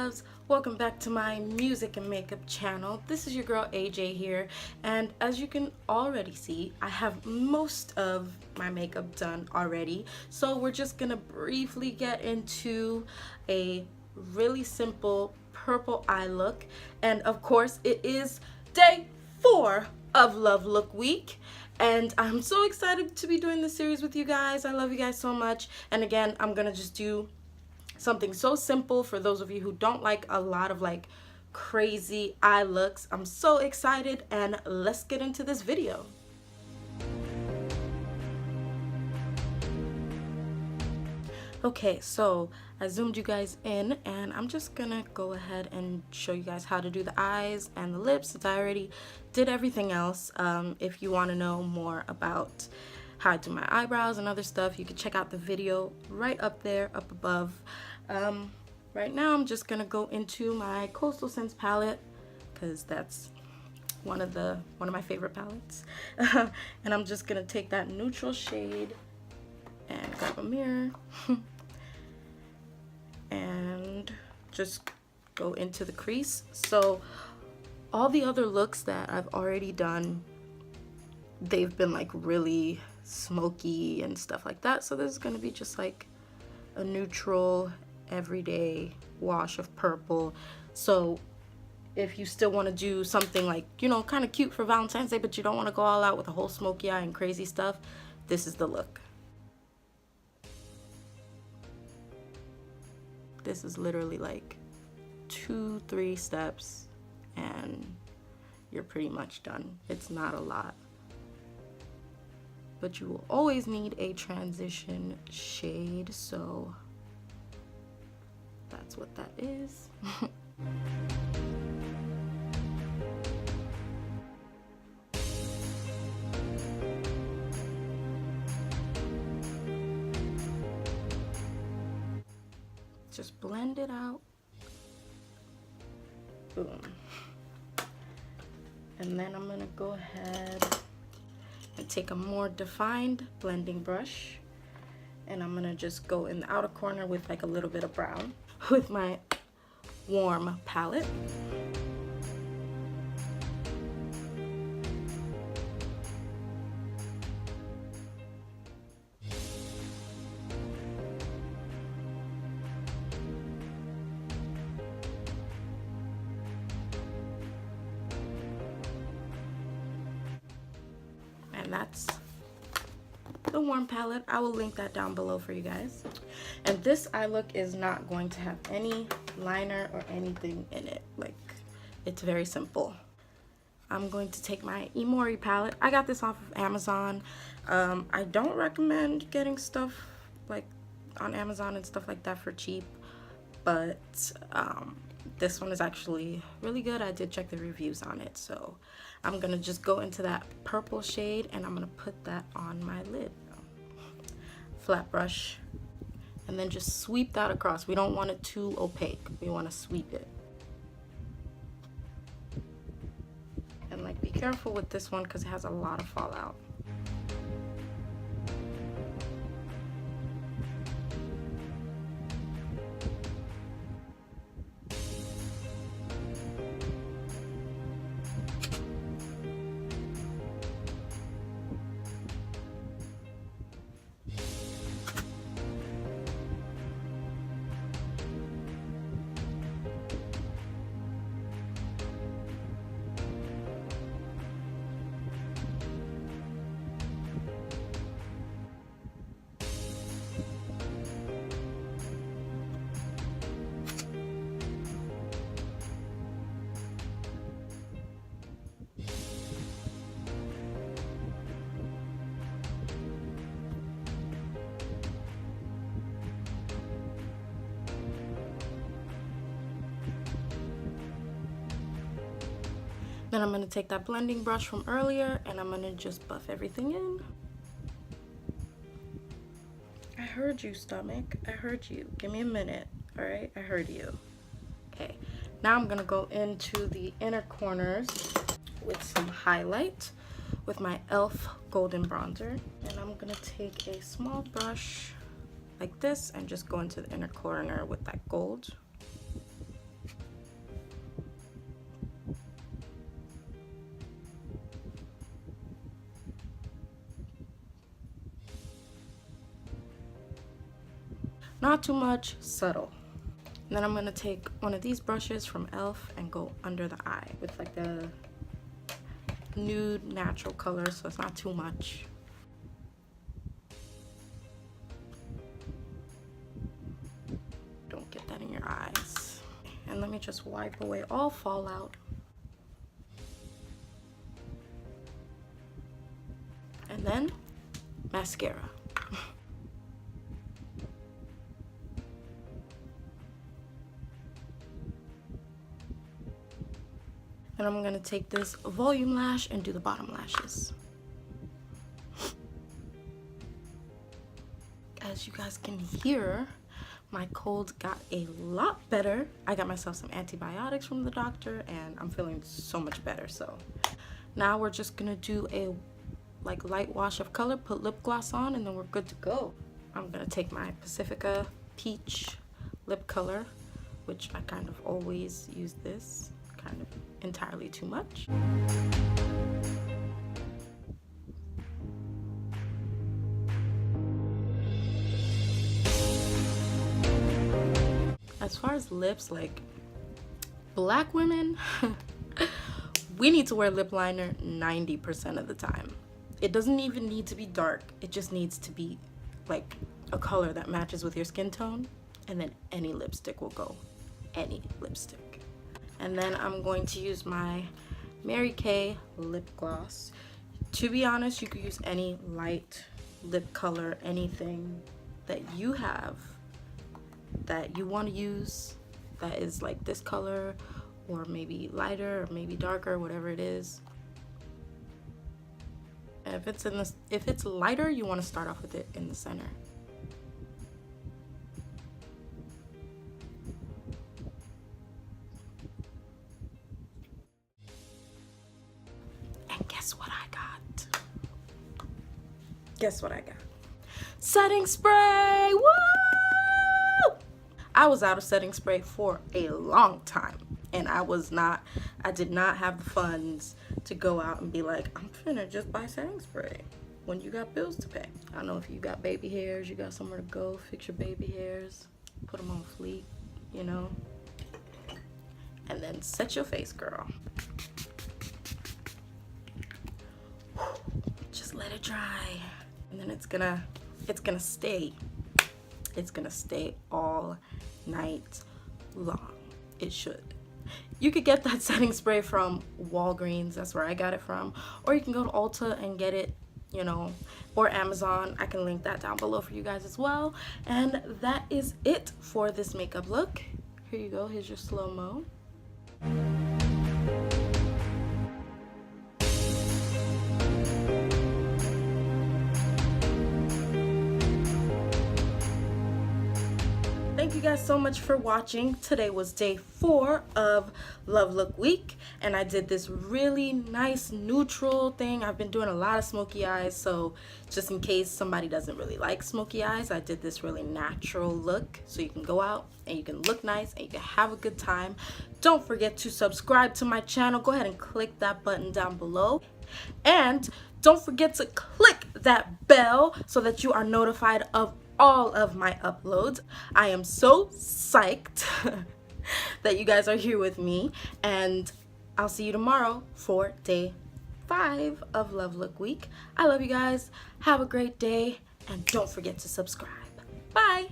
loves, welcome back to my music and makeup channel. This is your girl AJ here, and as you can already see, I have most of my makeup done already, so we're just gonna briefly get into a really simple purple eye look. And of course it is day 4 of Love Look Week, and I'm so excited to be doing this series with you guys. I love you guys so much. And again, I'm gonna just do something so simple for those of you who don't like a lot of like crazy eye looks. I'm so excited, and let's get into this video. Okay, so I zoomed you guys in, and I'm just gonna go ahead and show you guys how to do the eyes and the lips, since I already did everything else. If you want to know more about how I do my eyebrows and other stuff, you can check out the video right up there, up above. Right now I'm just gonna go into my Coastal Scents palette, because that's one of my favorite palettes. And I'm just gonna take that neutral shade and grab a mirror and just go into the crease. So all the other looks that I've already done, they've been like really smoky and stuff like that, so this is going to be just like a neutral everyday wash of purple. So if you still want to do something like, you know, kind of cute for Valentine's Day, but you don't want to go all out with a whole smoky eye and crazy stuff, this is the look. This is literally like 2-3 steps and you're pretty much done. It's not a lot, but you will always need a transition shade, so that's what that is. Just blend it out. Boom. And then I'm gonna go ahead and take a more defined blending brush, and I'm gonna just go in the outer corner with like a little bit of brown with my warm palette. And that's the warm palette. I will link that down below for you guys. And this eye look is not going to have any liner or anything in it. Like, it's very simple. I'm going to take my Emori palette. I got this off of Amazon. I don't recommend getting stuff like on Amazon and stuff like that for cheap, but this one is actually really good. I did check the reviews on it, so I'm gonna just go into that purple shade and I'm gonna put that on my lid. Flat brush, and then just sweep that across. We don't want it too opaque. We want to sweep it. And like, be careful with this one because it has a lot of fallout. Then I'm going to take that blending brush from earlier and I'm going to just buff everything in. I heard you, stomach. I heard you. Give me a minute. All right? I heard you. Okay. Now I'm going to go into the inner corners with some highlight with my e.l.f. golden bronzer. And I'm going to take a small brush like this and just go into the inner corner with that gold. Not too much, subtle. And then I'm gonna take one of these brushes from e.l.f. and go under the eye with like a nude natural color, so it's not too much. Don't get that in your eyes. And let me just wipe away all fallout. And then mascara. And I'm gonna take this volume lash and do the bottom lashes. As you guys can hear, my cold got a lot better. I got myself some antibiotics from the doctor and I'm feeling so much better. So now we're just gonna do a like light wash of color, put lip gloss on, and then we're good to go. I'm gonna take my Pacifica Peach lip color, which I kind of always use this, kind of entirely too much. As far as lips, like black women, we need to wear lip liner 90% of the time. It doesn't even need to be dark. It just needs to be like a color that matches with your skin tone, and then any lipstick will go. Any lipstick. And then I'm going to use my MaryKay lip gloss. To be honest, you could use any light lip color, anything that you have that you want to use that is like this color, or maybe lighter, or maybe darker, whatever it is. If it's lighter, you want to start off with it in the center. And guess what I got? Guess what I got? Setting spray! Woo! I was out of setting spray for a long time, and I did not have the funds to go out and be like, I'm finna just buy setting spray when you got bills to pay. I don't know if you got baby hairs, you got somewhere to go, fix your baby hairs, put them on fleek, you know, and then set your face, girl. Just let it dry, and then it's gonna stay. It's gonna stay all night long. It should. You could get that setting spray from Walgreens, that's where I got it from, or you can go to Ulta and get it, you know, or Amazon. I can link that down below for you guys as well. And that is it for this makeup look. Here you go, here's your slow-mo. Thank you guys so much for watching. Today was day 4 of Love Look Week, and I did this really nice neutral thing. I've been doing a lot of smoky eyes, so just in case somebody doesn't really like smoky eyes, I did this really natural look so you can go out and you can look nice and you can have a good time. Don't forget to subscribe to my channel. Go ahead and click that button down below, and don't forget to click that bell so that you are notified of all of my uploads. I am so psyched that you guys are here with me, and I'll see you tomorrow for day 5 of Love Look Week. I love you guys. Have a great day, and don't forget to subscribe. Bye.